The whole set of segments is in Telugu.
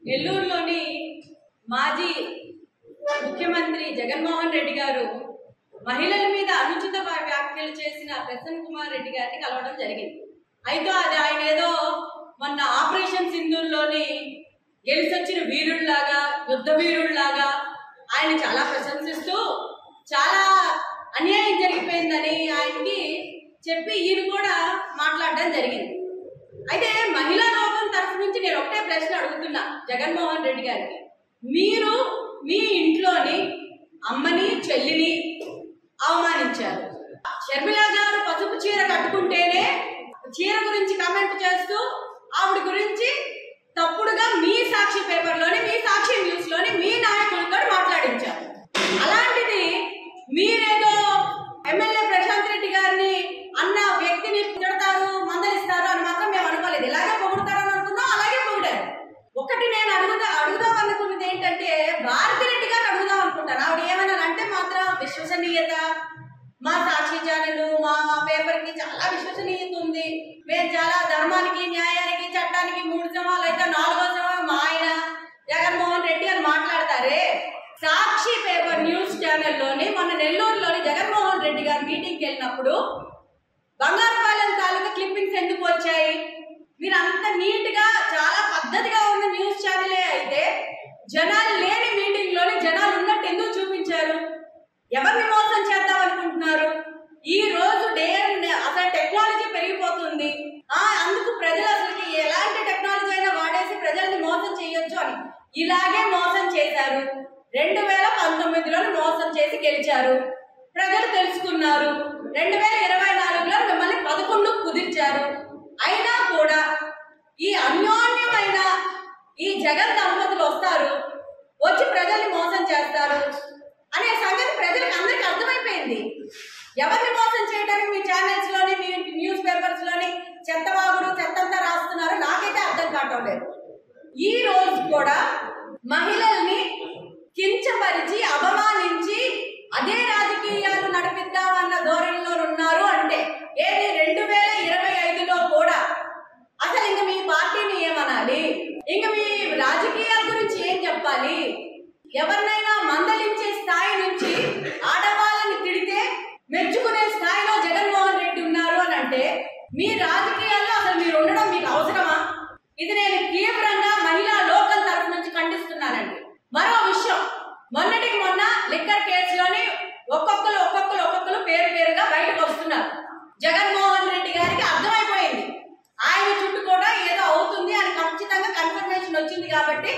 నెల్లూరులోని మాజీ ముఖ్యమంత్రి జగన్మోహన్ రెడ్డి గారు మహిళల మీద అనుచిత వ్యాఖ్యలు చేసిన ప్రసన్న కుమార్ రెడ్డి గారిని కలవడం జరిగింది. అయితే అది ఆయన ఏదో మొన్న ఆపరేషన్ సింధూర్లోని గెలిచొచ్చిన వీరుళ్లాగా, యుద్ధ వీరుళ్లాగా ఆయన చాలా ప్రశంసిస్తూ చాలా అన్యాయం జరిగిపోయిందని ఆయనకి చెప్పి ఈయన కూడా మాట్లాడడం జరిగింది. అయితే మహిళా లోకం తరఫు నుంచి నేను ఒకటే ప్రశ్న అడుగుతున్నా జగన్మోహన్ రెడ్డి గారికి, మీరు మీ ఇంట్లోని అమ్మని చెల్లిని అవమానించారు. షర్మిల గారు పసుపు చీర కట్టుకుంటేనే చీర గురించి కామెంట్ చేస్తూ ఆవిడ గురించి తప్పుడుగా మీ సాక్షి పేపర్లోని, మీ సాక్షి న్యూస్ లోని మీ నాయకులతో మాట్లాడించారు. అలాంటిది మీరేదో ఎమ్మెల్యే ప్రశాంత్ రెడ్డి గారిని అన్న వ్యక్తిని తిడతారు, మందలిస్తారు అని మాత్రం మేము అనుకోలేదు. ఇలాగే పొగుడుతారని అనుకున్నాం, అలాగే పొగిడారు. ఒకటి నేను అడుగుదాం అనుకున్నది ఏంటంటే, భారతిరెడ్డి గారిని అడుగుదాం అనుకుంటాను. ఆవిడ ఏమన్నా అంటే మాత్రం విశ్వసనీయత, మా సాక్షి ఛానల్ మా పేపర్ కి చాలా విశ్వసనీయత ఉంది, మేము చాలా ధర్మానికి న్యాయానికి చట్టానికి 3 శ్రమాలు అయితే 4వ శ్రమ మా ఆయన జగన్మోహన్ రెడ్డి అని మాట్లాడతారే. సాక్షి పేపర్ న్యూస్ ఛానల్లోని మొన్న నెల్లూరులోని జగన్మోహన్ రెడ్డి గారు మీటింగ్కి వెళ్ళినప్పుడు బంగారుపాలెం తాలూకా క్లిప్పింగ్స్ ఎందుకు వచ్చాయి? మీరు అంత నీట్ గా చాలా పద్ధతిగా ఉన్న న్యూస్ ఛానలే అయితే జనాలు లేని మీటింగ్ లోని జనాలు ఉన్నట్టు ఎందుకు చూపించారు? ఎవరిని మోసం చేద్దాం అనుకుంటున్నారు? ఈ రోజు అసలు టెక్నాలజీ పెరిగిపోతుంది, అందుకు ప్రజలు అసలు ఎలాంటి టెక్నాలజీ అయినా వాడేసి ప్రజల్ని మోసం చేయొచ్చు అని ఇలాగే మోసం చేశారు. 2019లో మోసం చేసి గెలిచారు, ప్రజలు తెలుసుకున్నారు. 2024లో మిమ్మల్ని 11 కుదిర్చారు. అయినా కూడా ఈ అన్యోన్యమైన ఈ జగన్ దంపతులు వస్తారు, వచ్చి ప్రజల్ని మోసం చేస్తారు అనే సంగతి ప్రజలకు అందరికీ అర్థమైపోయింది. ఎవరిని మోసం చేయడానికి మీ ఛానల్స్ లోని, మీ న్యూస్ పేపర్స్ లోని చెత్తవాగుడు చెత్తంతా రాస్తున్నారు, నాకైతే అర్థం కావటం లేదు. ఈ రోజు కూడా మహిళల్ని కించపరిచి అవమానించి అదే రాజకీయాలు నడిపిద్దామన్న ధోరణిలో ఉన్నారు. అంటే ఏది 2025లో కూడా అసలు ఇంక మీ పార్టీని ఏమనాలి? ఇంక మీ రాజకీయాల గురించి ఏం చెప్పాలి? ఎవరినైనా మందలించే స్థాయి నుంచి ఆడవాళ్ళని తిడితే మెచ్చుకునే స్థాయిలో జగన్మోహన్ రెడ్డి ఉన్నారు అని అంటే మీ రాజకీయాల్లో అసలు మీరు ఉండడం మీకు అవసరమా? ఇది నేను తీవ్రంగా మహిళా లోకం తరఫు నుంచి ఖండిస్తున్నానండి. మరో విషయం, మొన్నటికి మొన్న లిక్కర్ కేసులోని ఒక్కొక్కరు పేరుగా బయటకు వస్తున్నారు. జగన్మోహన్ రెడ్డి గారికి అర్థమైపోయింది ఆయన చుట్టూ కూడా ఏదో అవుతుంది అని ఖచ్చితంగా కన్ఫర్మేషన్ వచ్చింది కాబట్టి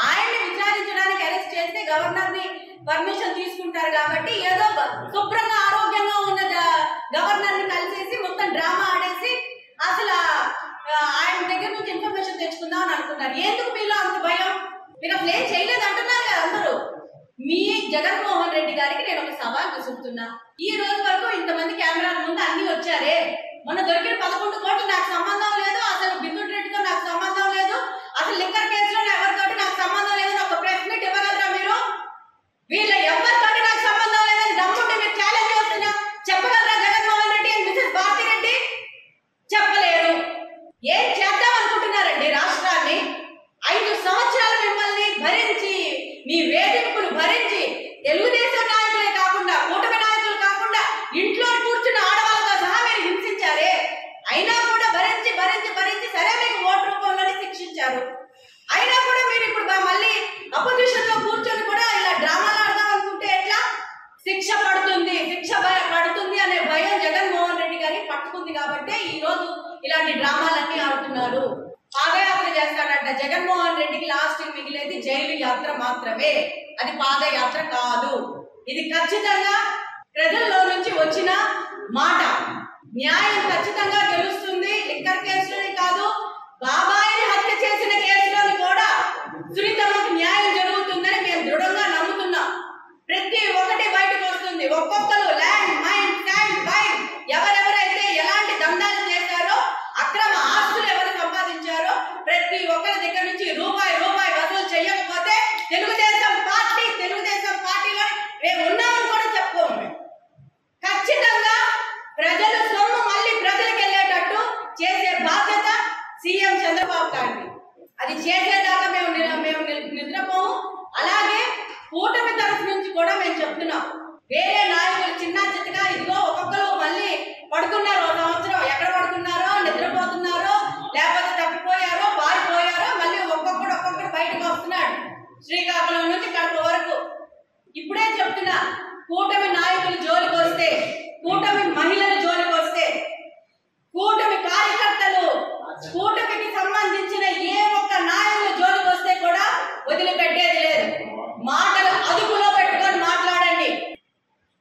ఆయన్ని విచారించడానికి అరెస్ట్ చేస్తే గవర్నర్ ని పర్మిషన్ తీసుకుంటారు కాబట్టి ఏదో శుభ్రంగా ఆరోగ్యంగా ఉన్న గవర్నర్ ని కలిసేసి మొత్తం డ్రామా ఆడేసి అసలు ఆయన దగ్గర నుంచి ఇన్ఫర్మేషన్ తెచ్చుకుందాం అని అనుకున్నారు. ఎందుకు మీలో అంత భయం? మీరు అసలు ఏం చేయలేదు అంటున్నారు కదా అందరూ. మీ జగన్మోహన్ రెడ్డి గారికి నేను ఒక సవాల్ విసురుతున్నా. ఈ రోజు వరకు ఇంతమంది కెమెరాల ముందు అన్ని వచ్చారే, మొన్న దొరికిన 11 కోట్లు నాకు సంబంధం లేదు, అసలు బిందుడు రెడ్డితో నాకు సంబంధం లేదు, అసలు లిక్కర్ కేసులో ఎవరితోటి నాకు సంబంధం లేదని ఒక ప్రెస్ మీట్ ఇవ్వగలరా మీరు? వీళ్ళ ఎవరితోటి నాకు సంబంధం లేదని దమ్ముంటే మీరు ఛాలెంజ్ చేస్తున్నా చెప్పగలరా జగన్మోహన్ రెడ్డి అండ్ మిసెస్ భారతిరెడ్డి? చెప్పలేరు. ఏం చేద్దాం అనుకుంటున్నారండి? రాష్ట్రాన్ని 5 సంవత్సరాలు మిమ్మల్ని భరించి, మీ వేధింపులు భరించి, తెలుగుదేశం నాయకులే కాకుండా, కూటమి నాయకులు కాకుండా ఇంట్లో కూర్చున్న ఆడవాళ్ళతో సహా మీరు హింసించారే. అయినా కూడా భరించి సరే మీకు ఓటు రూపంలోనే శిక్షించారు. అయినా కూడా మీరు ఇప్పుడు మళ్ళీ అపోజిషన్ లో కూర్చొని కూడా ఇలా డ్రామాలు ఆడదాం అనుకుంటే ఎట్లా? శిక్ష పడుతుంది అనే భయం జగన్మోహన్ రెడ్డి గారికి పట్టుకుంది కాబట్టి ఈ రోజు ఇలాంటి డ్రామాలన్నీ ఆడుతున్నారు. పాదయాత్ర చేస్తాడంట జగన్మోహన్ రెడ్డికి. లాస్ట్ మిగిలేది జైలు యాత్ర మాత్రమే, అది పాదయాత్ర కాదు. ఇది ఖచ్చితంగా ప్రజల్లో నుంచి వచ్చిన మాట. న్యాయం ఖచ్చితంగా గెలుస్తుంది. లిక్కర్ కేసులోనే కాదు, బాబాయిని హత్య చేసిన కేసులోని కూడా సునీతమ్మకు న్యాయం జరుగుతుందని మేము దృఢంగా నమ్ముతున్నాం. ప్రతి ఒక్కటి బయటకు వస్తుంది. ఒక్కొక్కరు ల్యాండ్ మైన్ స్టాండ్ బైన్ ఎవరెవరైతే ఎలాంటి దందాలు చేశారో, అక్రమ ఆస్తులు ఎవరు సంపాదించారో ప్రతి ఒక్కరి దగ్గర నుంచి రూపాయి వసూలు చేయకపోతే తెలుగుదేశం పార్టీలో మేము ఉన్నామని కూడా చెప్పుకోము. ఖచ్చితంగా ప్రజలు సొమ్ము మళ్ళీ ప్రజలకు వెళ్ళేటట్టు చేసే బాధ్యత సీఎం చంద్రబాబు గారిది. అది చేసేదాకా మేము నిద్రపోము. అలాగే కూటమి తరఫు నుంచి కూడా మేము చెప్తున్నాం, వేరే నాయకులు చిన్న చిన్నగా ఇదిగో ఒక్కొక్కరు మళ్ళీ పడుకున్నారు, ఒక సంవత్సరం ఎక్కడ పడుకున్నారో, నిద్రపోతున్నారో, లేకపోతే తప్పిపోయారో, పారిపోయారో, మళ్ళీ ఒక్కొక్కడు బయటకు వస్తున్నాడు శ్రీకాకుళం నుంచి కడప వరకు. ఇప్పుడే చెప్తున్నా, కూటమి నాయకులు జోలికి వస్తే, కూటమి మహిళలు జోలికి వస్తే, కూటమి కార్యకర్తలు, కూటమికి సంబంధించిన ఏ ఒక్క నాయకులు జోలికి వస్తే కూడా వదిలిపెట్టేది లేదు. మాటలు అదుపులో పెట్టుకొని మాట్లాడండి.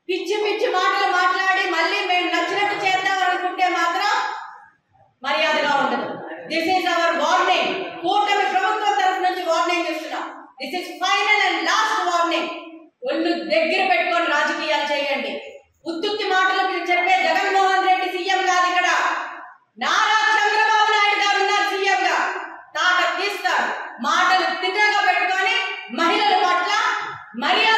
పిచ్చి పిచ్చి మాటలు మాట్లాడి మళ్ళీ మేము నచ్చినట్టు చేద్దాం అనుకుంటే మాత్రం మర్యాదగా ఉండదు. This is our warning. కూటమి ప్రభుత్వం తరఫు నుంచి వార్నింగ్ ఇస్తున్నాం. This is final and last warning. ఒళ్ళు దగ్గర పెట్టుకొని రాజకీయాలు చేయండి. ఉత్తుత్తి మాటలు చెప్పే జగన్మోహన్ రెడ్డి సీఎం కాదు, ఇక్కడ నారా చంద్రబాబు నాయుడు గారు ఉన్నారు సీఎం గా. తాట తీస్తారు. మాటలు తిన్నగా పెట్టుకొని మహిళల పట్ల మర్యాద